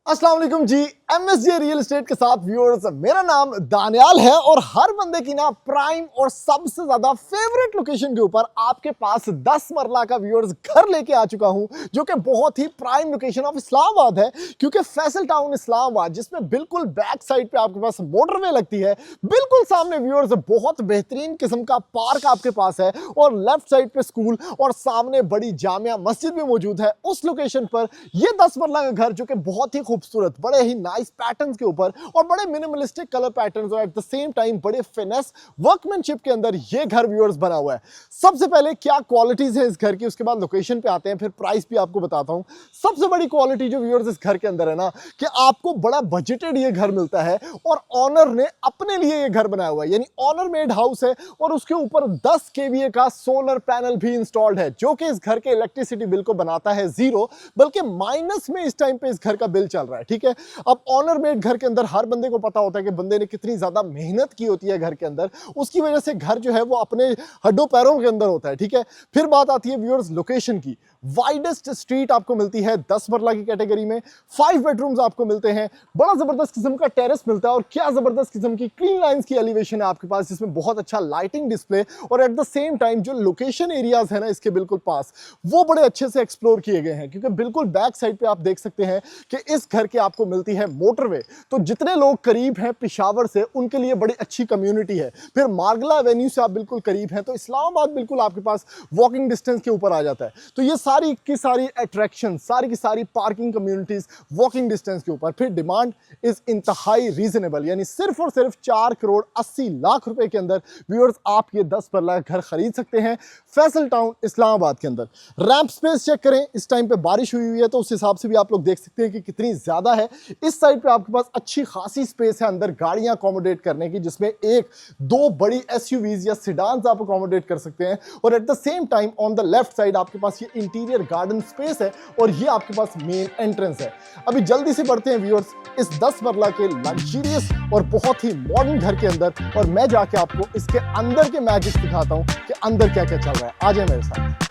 अस्सलाम वालेकुम जी। MSJ real estate के साथ व्यूअर्स, मेरा नाम दानियाल है और हर बंदे की ना प्राइम और सबसे ज्यादा फेवरेट लोकेशन के ऊपर आपके पास 10 मरला का व्यूअर्स घर लेके आ चुका हूं, जो कि बहुत ही प्राइम लोकेशन ऑफ इस्लामाबाद है। क्योंकि फैसल टाउन इस्लामाबाद, जिसमें बिल्कुल बैक साइड पे आपके पास मोटरवे लगती है, बिल्कुल सामने व्यूअर्स बहुत बेहतरीन किस्म का पार्क आपके पास है और लेफ्ट साइड पे स्कूल और सामने बड़ी जामिया मस्जिद भी मौजूद है। उस लोकेशन पर ये 10 मरला का घर, जो कि बहुत ही खूबसूरत, बड़े ही नाइस पैटर्न्स के ऊपर और बड़े मिनिमलिस्टिक कलर पैटर्न्स और एट द सेम टाइम बड़े फिनेस वर्कमैनशिप के अंदर ये घर व्यूअर्स बना हुआ है। सबसे पहले क्या क्वालिटीज है इस घर की, उसके बाद लोकेशन पे आते हैं, फिर प्राइस भी आपको बताता हूं। सबसे बड़ी क्वालिटी जो व्यूअर्स इस घर के अंदर है ना, कि आपको बड़ा बजटेड ये घर मिलता है और ऑनर ने अपने लिए ये घर बनाया हुआ है, यानी ऑनर मेड हाउस है और उसके ऊपर 10 केवीए का सोलर पैनल भी इंस्टॉल्ड है, जो कि इस घर के इलेक्ट्रिसिटी बिल को बनाता है जीरो, बल्कि माइनस में इस टाइम पे इस घर का बिल चल रहा है। ठीक है, अब ऑनर मेड घर के अंदर हर बंदे को पता होता है कि बंदे ने कितनी ज्यादा मेहनत की होती है घर के अंदर, उसकी वजह से घर जो है वो अपने हड्डों पैरों के अंदर होता है। ठीक है, फिर बात आती है व्यूअर्स लोकेशन की। वाइडेस्ट स्ट्रीट आपको मिलती है 10 मरला की कैटेगरी में, 5 बेडरूम्स आपको मिलते हैं, बड़ा जबरदस्त किस्म का टेरेस मिलता है और क्या जबरदस्त किस्म की क्लीन लाइंस की एलिवेशन है आपके पास, जिसमें बहुत अच्छा लाइटिंग डिस्प्ले और एट द सेम टाइम जो लोकेशन एरियाज है ना इसके बिल्कुल पास, वो बड़े अच्छे से एक्सप्लोर किए गए हैं। क्योंकि बिल्कुल बैक साइड पे आप देख सकते हैं कि इस घर के आपको मिलती है मोटरवे, तो जितने लोग करीब हैं पेशावर से उनके लिए बड़ी अच्छी कम्युनिटी है। फिर मार्गला एवेन्यू से आप बिल्कुल करीब हैं, तो इस्लामाबाद बिल्कुल आपके पास वॉकिंग डिस्टेंस के ऊपर आ जाता है। तो ये सारी की सारी अट्रैक्शन, सारी की सारी पार्किंग कम्युनिटीज वॉकिंग डिस्टेंस के ऊपर। फिर डिमांड इज इंतहाई रीजनेबल, यानी सिर्फ और सिर्फ 4 करोड़ 80 लाख रुपए के अंदर व्यूअर्स आप ये 10 मरला घर खरीद सकते हैं फैसल टाउन इस्लामाबाद के अंदर। रैंप स्पेस चेक करें, इस टाइम पे बारिश हुई है तो उस हिसाब से भी आप लोग देख सकते हैं कि कितनी ज्यादा है। इस साइड पे आपके पास अच्छी खासी स्पेस है अंदर गाड़ियां अकोमोडेट करने की, जिसमें एक दो बड़ी एसयूवीज या सिडान्स आप अकोमोडेट कर सकते हैं और at the same time on the left side आपके पास ये इंटीरियर गार्डन स्पेस है और ये आपके पास मेन एंट्रेंस है। अभी जल्दी से बढ़ते हैं व्यूअर्स इस 10 मरला के लग्जरियस और बहुत ही मॉडर्न घर के अंदर, और मैं जाके आपको इसके अंदर के मैजिक दिखाता हूं कि अंदर क्या क्या चल रहा है। आ जाए मेरे साथ।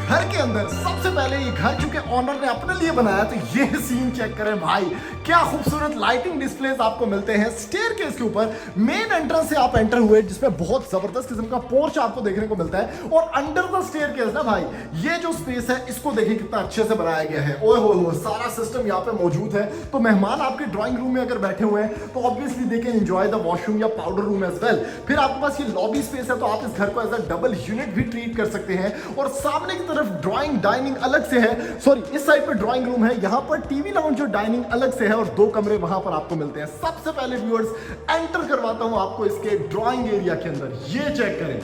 घर के अंदर सबसे पहले ये घर चूंकि ऑनर ने अपने लिए बनाया, तो ये सीन चेक करें भाई, क्या खूबसूरत लाइटिंग डिस्प्लेस आपको मिलते हैं स्टेयरकेस के ऊपर। मेन एंट्रेंस से आप एंटर हुए, जिसमें बहुत जबरदस्त किस्म का पोर्च आपको देखने को मिलता है और अंडर द स्टेयरकेस ना भाई, ये जो स्पेस है इसको देखिए कितना अच्छे से बनाया गया है। ओए हो सारा सिस्टम यहाँ पे मौजूद है। तो मेहमान आपके ड्राइंग रूम में अगर बैठे हुए हैं तो obviously they can enjoy the washroom या पाउडर रूम एज वेल। फिर आपके पास ये लॉबी स्पेस है, तो आप इस घर को एज अ डबल यूनिट भी ट्रीट कर सकते हैं। और सामने की तरफ ड्राइंग डाइनिंग अलग से है, सॉरी इस साइड पे ड्राइंग रूम है, यहाँ पर टीवी लाउंज और डाइनिंग अलग से है और 2 कमरे वहां पर आपको मिलते हैं। सबसे पहले व्यूअर्स एंटर करवाता हूं आपको इसके ड्राइंग एरिया के अंदर। ये चेक करें,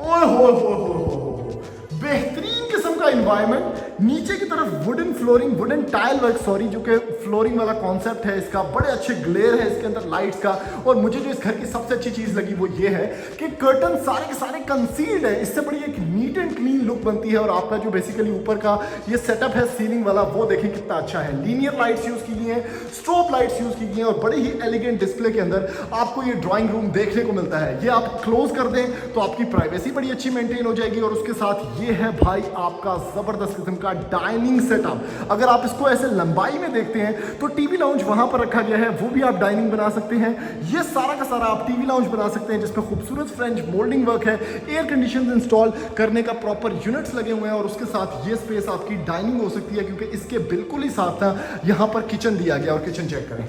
ओए हो बेहतरीन किस्म का एनवायरनमेंट। नीचे की तरफ wooden flooring, wooden tile work, sorry, जो कि फ्लोरिंग वाला कॉन्सेप्ट है इसका, बड़े अच्छे ग्लेयर है इसके अंदर लाइट्स का। और मुझे जो इस घर की सबसे अच्छी चीज लगी वो ये है कि कर्टन सारे के सारे कंसील्ड है, इससे बड़ी एक नीट एंड क्लीन लुक बनती है। और आपका जो बेसिकली ऊपर का ये सेटअप है सीलिंग वाला, वो देखें कितना अच्छा है। लीनियर लाइट्स यूज की गई हैं, स्ट्रोब लाइट्स यूज की गई हैं और बड़े ही एलिगेंट डिस्प्ले के अंदर आपको ये ड्राइंग रूम देखने को मिलता है। ये आप क्लोज कर दें तो आपकी प्राइवेसी बड़ी अच्छी मेंटेन हो जाएगी। और उसके साथ ये है भाई आपका जबरदस्त किस्म का डाइनिंग सेटअप। अगर आप इसको ऐसे लंबाई में देखते हैं तो टीवी लाउंज वहां पर रखा गया है, वो भी आप डाइनिंग बना सकते हैं। ये सारा का सारा आप टीवी लाउंज बना सकते हैं, जिसमें खूबसूरत फ्रेंच मोल्डिंग वर्क है, एयर कंडीशन इंस्टॉल करने का प्रॉपर यूनिट्स लगे हुए हैं। और उसके साथ ये स्पेस आपकी डाइनिंग हो सकती है, क्योंकि इसके बिल्कुल ही साथ ना यहाँ पर किचन दिया गया। और किचन चेक करें,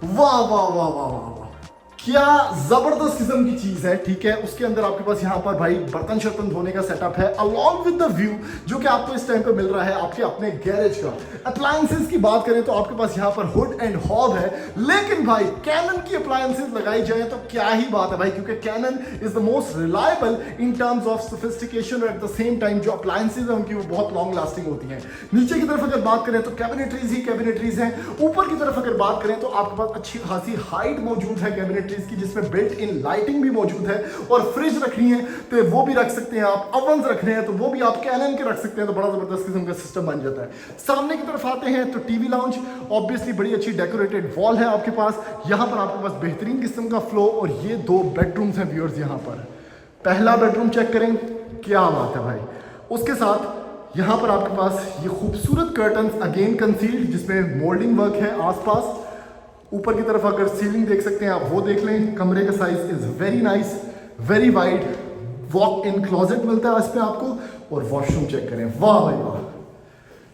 वाह वाह वाह वाह वाह वाह, क्या जबरदस्त किस्म की चीज है, ठीक है। उसके अंदर आपके पास यहाँ पर भाई बर्तन शर्तन धोने का सेटअप है अलॉन्ग विद द व्यू जो कि आपको इस टाइम पे मिल रहा है आपके अपने गैरेज का। अप्लायंसेस की बात करें तो आपके पास यहाँ पर हुड एंड हॉब है, लेकिन भाई कैनन की अप्लायंसेस लगाई जाए तो क्या ही बात है भाई, क्योंकि Canon is the most reliable in terms of sophistication और एट द सेम टाइम जो अप्लायंसेस है उनकी वो बहुत लॉन्ग लास्टिंग होती है। नीचे की तरफ अगर बात करें तो कैबिनेटरीज ही कैबिनेटरीज हैं। ऊपर की तरफ अगर बात करें तो आपके पास अच्छी खासी हाइट मौजूद है कैबिनेटरीज की, जिसमें बिल्ट इन लाइटिंग भी मौजूद है। और फ्रिज रखनी है तो वो भी रख सकते हैं आप, ओवन रखने हैं तो वो भी आप कैनन के रख सकते हैं, तो बड़ा जबरदस्त किस्म का सिस्टम बन जाता है। सामने की तरफ आते हैं तो टीवी लाउंज, ऑब्वियसली बड़ी अच्छी डेकोरेटेड वॉल है आपके पास। यहां पर आपके पास बेहतरीन किस्म का फ्लो और ये 2 बेडरूम्स हैं व्यूअर्स। यहां पर पहला बेडरूम चेक करें, क्या बात है भाई। उसके साथ यहां पर आपके पास ये खूबसूरत कर्टन्स अगेन कंसील्ड जिसमें मोल्डिंग वर्क है आसपास। ऊपर की तरफ अगर सीलिंग देख सकते हैं आप वो देख लें। कमरे का size is very nice, very wide, walk in closet मिलता है इस पे आपको। और वॉशरूम चेक करें, वाह भाई वाह,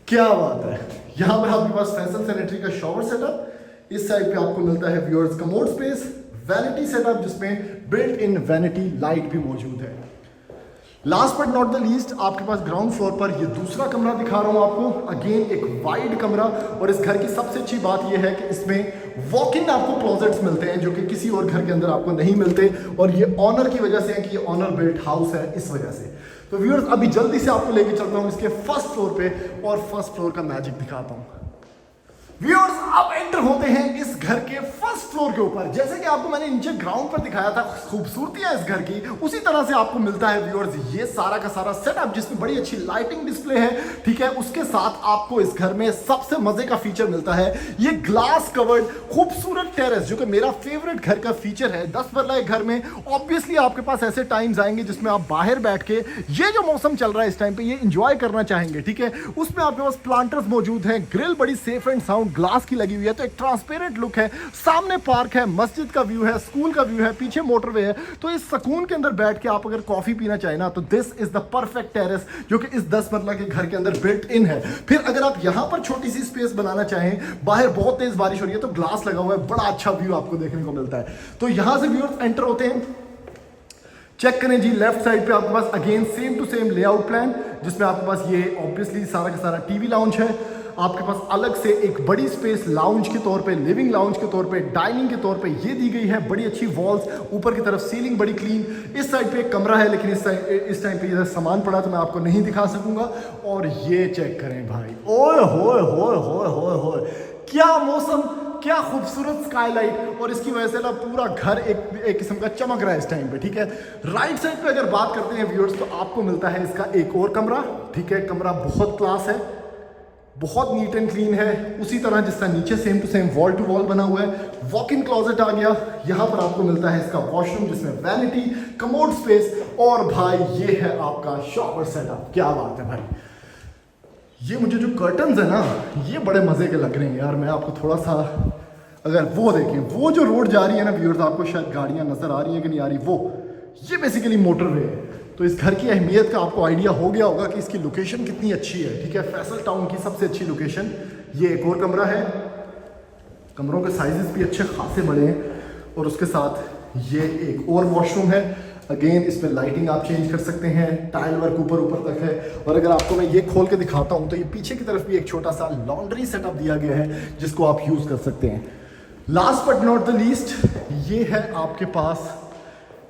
क्या बात है। यहां पर आपके पास फैशन सैनिटरी का शॉवर सेटअप। इस साइड पे आपको मिलता है viewers commode space, vanity setup जिसमें बिल्ट इन वैनिटी लाइट भी मौजूद है। Last but not the least आपके पास ग्राउंड फ्लोर पर ये दूसरा कमरा दिखा रहा हूं आपको, अगेन एक वाइड कमरा। और इस घर की सबसे अच्छी बात ये है कि इसमें वॉक इन आपको क्लोजेट्स मिलते हैं जो कि किसी और घर के अंदर आपको नहीं मिलते, और ये ऑनर की वजह से है कि ये ऑनर बिल्ट हाउस है इस वजह से। तो व्यूअर्स अभी जल्दी से आपको लेके चलता हूं इसके फर्स्ट फ्लोर पे और फर्स्ट फ्लोर का मैजिक दिखाता हूं। व्यूअर्स अब एंटर होते हैं इस घर के फर्स्ट फ्लोर के ऊपर। जैसे कि आपको मैंने नीचे ग्राउंड पर दिखाया था खूबसूरतियां इस घर की, उसी तरह से आपको मिलता है व्यूअर्स ये सारा का सारा सेटअप जिसमें बड़ी अच्छी लाइटिंग डिस्प्ले है, ठीक है। उसके साथ आपको इस घर में सबसे मजे का फीचर मिलता है ये ग्लास कवर्ड खूबसूरत टेरेस, जो कि मेरा फेवरेट घर का फीचर है। 10 मरला एक घर में ऑब्वियसली आपके पास ऐसे टाइम्स आएंगे जिसमें आप बाहर बैठ के ये जो मौसम चल रहा है इस टाइम पे ये इंजॉय करना चाहेंगे, ठीक है। उसमें आपके पास प्लांटर्स मौजूद हैं, ग्रिल बड़ी सेफ एंड साउंड ग्लास की लगी हुई है, तो एक ट्रांसपेरेंट लुक है। सामने पार्क है, मस्जिद का व्यू है, स्कूल का व्यू है, पीछे मोटरवे है। तो इस सुकून के अंदर बैठ के आप अगर कॉफी पीना चाहे ना तो this is the perfect terrace जो कि इस 10 मरला के घर के अंदर बिल्ट इन है। फिर अगर आप यहां पर छोटी सी स्पेस बनाना चाहें, बाहर बहुत तेज बारिश हो रही है तो ग्लास लगा हुआ है, बड़ा अच्छा व्यू आपको देखने को मिलता है। तो यहां से व्यूअर्स एंटर होते हैं, चेक करें जी लेफ्ट साइड पे आपके पास again same to same layout plan जिसमें आपके पास ये ऑब्वियसली सारा का सारा टीवी लाउंज है। आपके पास अलग से एक बड़ी स्पेस लाउंज के तौर पे, लिविंग लाउंज के तौर पे, डाइनिंग के तौर पे ये दी गई है। बड़ी अच्छी वॉल्स, ऊपर की तरफ सीलिंग बड़ी क्लीन। इस साइड पे एक कमरा है लेकिन इस टाइम पे इधर सामान पड़ा तो मैं आपको नहीं दिखा सकूंगा। और ये चेक करें भाई, ओए होए होए होए होए होए, क्या मौसम, क्या खूबसूरत स्काईलाइट, और इसकी वजह से ना पूरा घर एक किस्म का चमक रहा है इस टाइम पे, ठीक है। राइट साइड पे अगर बात करते हैं व्यूअर्स तो आपको मिलता है इसका एक और कमरा, ठीक है। कमरा बहुत क्लास है, बहुत नीट एंड क्लीन है, उसी तरह जिसका नीचे same to same wall to wall बना हुआ है। वॉक इन क्लोजेट आ गया। यहां पर आपको मिलता है इसका वॉशरूम जिसमें वैनिटी, कमोड स्पेस, और भाई ये है आपका शॉवर सेटअप। क्या बात है भाई, ये मुझे जो कर्टन्स है ना ये बड़े मजे के लग रहे हैं यार। मैं आपको थोड़ा सा अगर वो देखें, वो जो रोड जा रही है ना व्यूअर्स, आपको शायद गाड़ियां नजर आ रही है कि नहीं आ रही, वो ये बेसिकली मोटरवे है। तो इस घर की अहमियत का आपको आइडिया हो गया होगा कि इसकी लोकेशन कितनी अच्छी है, ठीक है। फैसल टाउन की सबसे अच्छी लोकेशन। ये एक और कमरा है, कमरों के साइजेस भी अच्छे खासे बड़े हैं, और उसके साथ ये एक और वॉशरूम है। अगेन इसमें लाइटिंग आप चेंज कर सकते हैं, टाइल वर्क ऊपर तक है। और अगर आपको मैं ये खोल के दिखाता हूँ तो ये पीछे की तरफ भी एक छोटा सा लॉन्ड्री सेटअप दिया गया है जिसको आप यूज कर सकते हैं। Last but not the least ये है आपके पास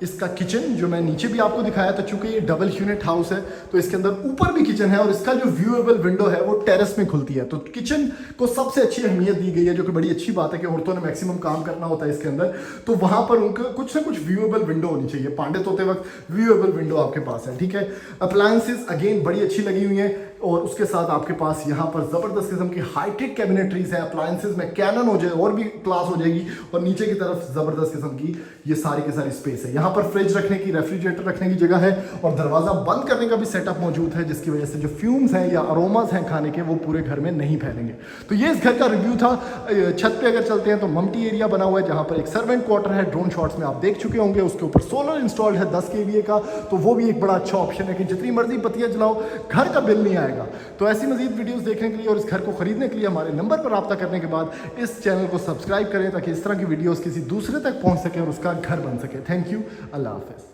इसका किचन, जो मैं नीचे भी आपको दिखाया था। चूंकि ये डबल यूनिट हाउस है तो इसके अंदर ऊपर भी किचन है, और इसका जो व्यूएबल विंडो है वो टेरेस में खुलती है। तो किचन को सबसे अच्छी अहमियत दी गई है, जो कि बड़ी अच्छी बात है कि औरतों ने मैक्सिमम काम करना होता है इसके अंदर, तो वहां पर उनका कुछ ना कुछ व्यूएबल विंडो होनी चाहिए। पांडित होते वक्त व्यूएबल विंडो आपके पास है, ठीक है। अप्लायंसेस अगेन बड़ी अच्छी लगी हुई है, और उसके साथ आपके पास यहाँ पर जबरदस्त किस्म की हाईटेक कैबिनेटरीज है। अप्लायंसेस में कैनन हो जाए और भी क्लास हो जाएगी, और नीचे की तरफ जबरदस्त किस्म की ये सारी की सारी स्पेस है। यहाँ पर फ्रिज रखने की, रेफ्रिजरेटर रखने की जगह है, और दरवाजा बंद करने का भी सेटअप मौजूद है, जिसकी वजह से जो फ्यूम्स हैं या अरोमास हैं खाने के वो पूरे घर में नहीं फैलेंगे। तो ये इस घर का रिव्यू था। छत पे अगर चलते हैं तो मम्टी एरिया बना हुआ है जहाँ पर एक सर्वेंट क्वार्टर है। ड्रोन शॉट्स में आप देख चुके होंगे, उसके ऊपर सोलर इंस्टॉल्ड है 10 kVA का, तो वो भी एक बड़ा अच्छा ऑप्शन है कि जितनी मर्जी बत्तियां जलाओ घर का बिल नहीं आएगा। जाएगा। तो ऐसी मजीद वीडियोस देखने के लिए और इस घर को खरीदने के लिए हमारे नंबर पर रब्ता करने के बाद इस चैनल को सब्सक्राइब करें ताकि इस तरह की वीडियोस किसी दूसरे तक पहुंच सके और उसका घर बन सके। थैंक यू, अल्लाह हाफिज़।